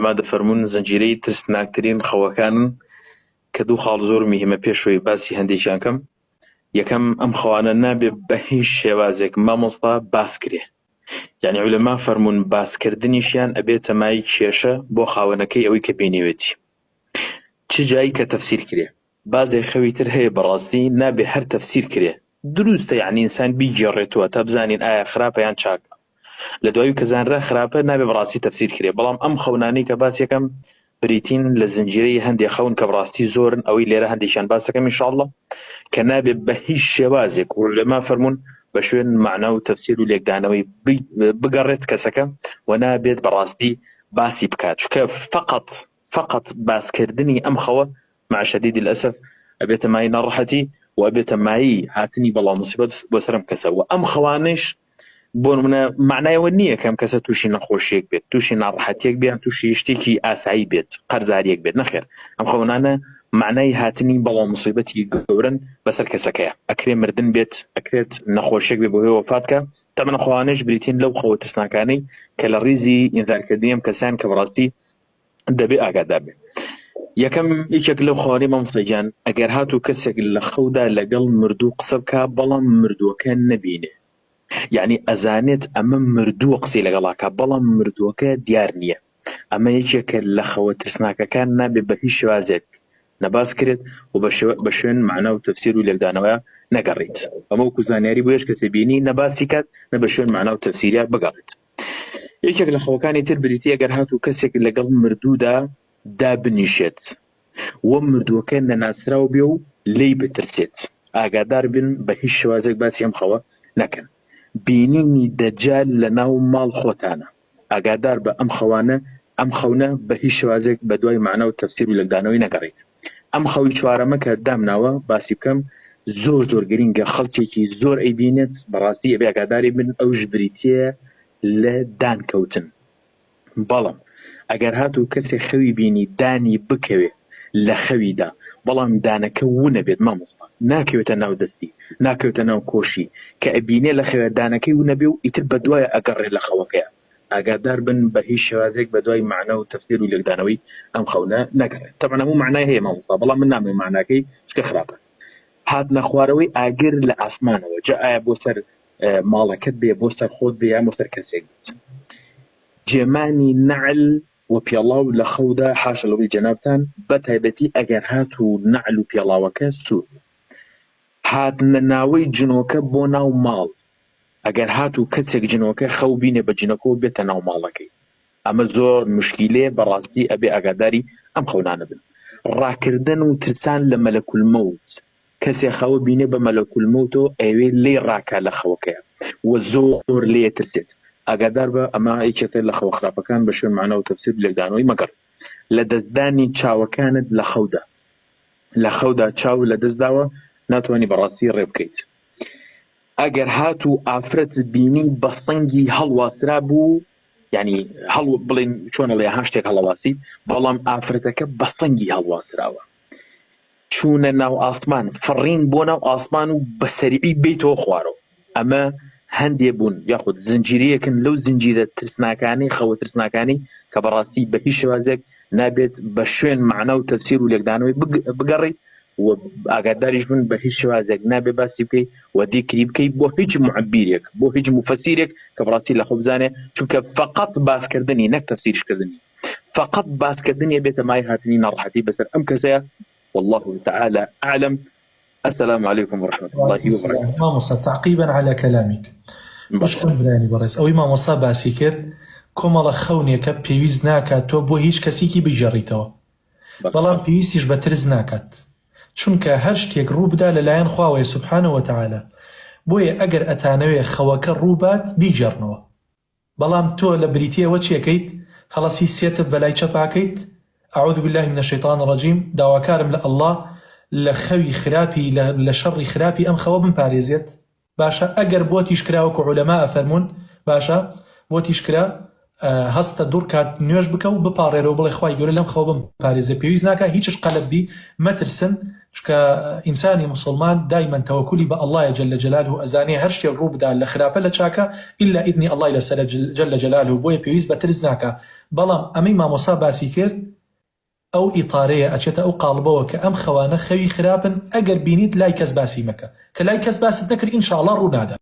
علما دەفەرموون زنجیرەی ترسناکترین خەوەکانن کە دوو خاڵ زۆر میهمە پێشەوەی باسی هەندێکیان کەم. یەکەم ئەم خەوانە نابێ بە هیچ شێوازێک مامۆستا باس کرێ، یعنی علما فەرموون باسکردنیشیان ئەبێتە مای کێشە بۆ خاوەنەکەی ئەوەی کە بینێوێتی. چ جایی کە تەفسیر کرێ، بازێک خەوی تر هەیە بەڕاستی نابێ هەر تەفسیر کرێ، دروستە یعنی ئینسان بیگێڕێتەوە تا بزانین ئایا خراپە یان چاکە. لە دوایی کە زانرا خراپە نابێ بەڕاستی تەفسیر کرێ. بەڵام ئەم خەونانەی کە باس یەکەم بریتین لە زنجیرەی هەندێک خەون کە بەڕاستی زۆرن، ئەوەی لێرە هەندێکیان باس دەکەم ئینشاءڵڵا، کە نابێ بە هیچ شێوازێک علما فەرموون بە شوێن معنا و تەفسیر و لێکدانەوەی بگەڕێت کەسەکە و نابێت بەڕاستی باسی بکات، چونکە فقط باسکردنی ئەم خەوە مع شدید الأسف ئەبێتە مای ناڕەحەتی و ئەبێتە مایی هاتنی بەڵام مصیبەت بۆ سەرم کەسە. و ئەم خەوانش بۆ نمونە معنایەوە نییە کەم کەسە تووشی نەخۆشیەک بێت، تووشی ناڕەحەتیەک بێت، تووشی شتێکی ئاسایی بێت، قەرزاریەک بێت، نەخێر. ئەم خەونانە معنای هاتنی بەڵام مصیبەتی گەورن بەسەر کەسەکەیە، ئەکرێ مردن بێت، ئەکرێت نەخۆشیەک بێت بۆ هێ وەفاتکە. تەمەنە خەوانش بریتین لەو خەوە ترسناکانەی کە لە ڕیزی ئینذارکردنی ئەم کەسان کە بەڕاستی دەبێ ئاگادار بێت. یەکەم یەکێک لەو خەوانەی مامۆستاجان ئەگەر هاتوو کەسێک لە خەودا لەگەڵ مردوو قسە بکە بەڵام مردووەکە نەبینێ، یعنی ئەزانێت ئەمە مردووە قسەی لەگەڵاکە بەڵام مردووەکە دیار نییە، ئەمە یەکێکە لە خەوە ترسناکەکان نابێت بە هیچ شێوازێک نەباس کرێت و بە شوێن معنا و تەفسیر و لێکدانەوە نەگەڕێت. ئەمە وەکو زانیاری بۆ هێچ کەسێ بینی نەباسی کات نە بە شوێن معنا و تەفسیریا بگەڕێت. یەکێک لە خەوەکانی تر بریتی ئەگەر هاتوو کەسێک لەگەڵ مردوودا دابنیشێت و مردووەکە نەناسراو بێ و لێی بترسێت، ئاگادار بن بە هیچ شێوازێک باسی ئەم خەوە نەکەن. بینینی دەجال لە ناو ماڵ خۆتانە، ئاگادار بە ئەم خەوانە، ئەم خەونە بە هیچ شێوازێک بە دوای معنا و تەفسیر و لێکدانەوەی نەگەڕێت. ئەم خەوی چوارەمە کە دامناوە باسی بکەم زۆر گرینگە، خەڵکێکی زۆر ئەیبینێت، بەڕاستی ئەبێ ئاگاداری بن ئەوش بریتیە لە دانکەوتن. بەڵام ئەگەر هاتوو کەسێک خەوی بینی دانی بکەوێ لە خەویدا بەڵام دانەکە وونە بێت مامۆستا، ناکەوێتە ناو دەستی، ناکەوێتە ناو کۆشی، کە ئەبینێ لە خەوێ دانەکەی وونە بێ و ئیتر بە دوایە ئەگەڕێ لە خەوەکەیە، ئاگادار بن بە هیچ شێوازێک بە دوای معنا و تەفسیر و لێکدانەوەی ئەم خەونە نەگەڕێت. تەمەن هەموو معنای هەیە مامۆستا، بەڵام من نامێ معناکەی چکە خراپە. هاتنە خوارەوەی ئاگر لە ئاسمانەوە، جا ئایا بۆ سەر ماڵەکەت بێ، بۆ سەر خۆت بێ، یان بۆ سەر کەسێک بێت. جێمانی نەعل و پێڵاو لە خەودا حاشە لەڕووی جەنابتان، بەتایبەتی ئەگەر هاتوو نەعل و پێڵاوەکە سوور هاتنە ناوەی جنۆکە بۆ ناو ماڵ، ئەگەر هاتوو کەسێک جنۆکە خەو بینێ بە جنۆکەوە بێتە ناو ماڵەکەی، ئەمە زۆر مشکیلەیە، بەڕاستی ئەبێ ئاگاداری ئەم خەونانە بن. ڕاکردن و ترسان لە مەلەکولمەوت، کەسێک خەوە بینێ بە مەلەکولمەوتەوە ئەوێ لێ ڕاکە لە خەوەکەیە و زۆر لێ ترسێت، ئاگادار بە ئەمە ئەیکێتە لە خەوە خراپەکان بە شوێن معنا و تەفسیر لێکدانەوەی مەگەڕ. لە دەستدانی چاوەکانت لە خەودا چاو لە دەستداوە ناتوانانی بەڕاستی ڕێ بکەیت. ئەگەر هاتوو ئافرەت بینی بەستەنگی هەڵواسرا بوو، یعنی هەڵ بڵێن چۆنەڵێ هەر شتێک هەڵەواسی، بەڵام ئافرەتەکە بەستەنگی هەڵواسراوە، چوونە ناو ئاسمان، فڕین بۆ ناو ئاسمان و بەسەریعی بیتەوە خوارەوە، ئەمە هەندێ بوون یاخود زنجیرەیەکن لەو زنجیرە ترسناکانی خەوە ترسناکانی کە بەڕاستی بە هیچ شێوازێک نابێت بە شوێن معنا و تەفسیر و لێکدانەوەی بگەڕێ و ئاگاداریش بن بە هیچ شێوازێک نابێ باسی بکەی و دیکری بکەی بۆ هیچ معبیرێک، بۆ هیچ مفەسیرێک کە بەڕاستی لە خۆ بزانێ، چونکە فقط باسکردنی نەک تەفسیرکردنی، فقط باسکردنی بێتە مای هاتنی ناڕەحەتی بەسەر ئەم کەسەیە. والله تعالى أعلم. السلام عليكم ورحمة الله وبركاته. مامۆستا تعقيبا على كلامك باشكم براني برس أوي مامۆستا باسی کرد کۆمەڵە خەونێکە پێویست ناکات تۆ بۆ هیچ کەسێکی بژێڕیتەوە، بەڵام پێویستیش بە ترس ناکات، چونکە هەر شتێک ڕوو بدا لەلایەن خواوەیە سوبحانەوە وتعالە. بۆیە ئەگەر ئەتانەوێ خەوەکە ڕووبات بیجێڕنەوە، بەڵام تۆ لە بریتیەوە چێکەیت؟ خەڵەسی سێتت بەلای چەپاکەیت. أعوذ بالله من الشيطان الرجيم، داواکارم لە الله لە خەوی خراپی لە شەڕی خراپی ئەم خەوە بمپارێزێت. باشە ئەگەر بۆ تیشکراوەکو عولەما ئەفەرمون باشە بۆ تیشکرا هەستە دوور کات نوێژ بکە و بپارێرەوە بڵێ خوای گەورە لەم خەوە بم پارێزە پێویست ناکە هیچش قەلەبی مەترسن چکە ئینسانی مسلمان دایمەن تەوەکولی بە ئەڵڵایە جەلە جەلالوه ئەزانێ هەر شتێک ڕوو بدا لە خراپە لە چاکە ئیلا ئیدنی ئەڵڵای لەسەر جەلە جەلالوه بۆیە پێویست بە ترس ناکە بەڵام ئەمەی مامۆسا باسی کرد ئەو ئیطارەیە ئەچێتە ئەو قاڵبەوە کە ئەم خەوانە خەوی خراپن ئەگەر بینیت لای کەس باسی مەکە کە لای کەس باست نەکرد ئینشاءڵڵا ڕوو نادا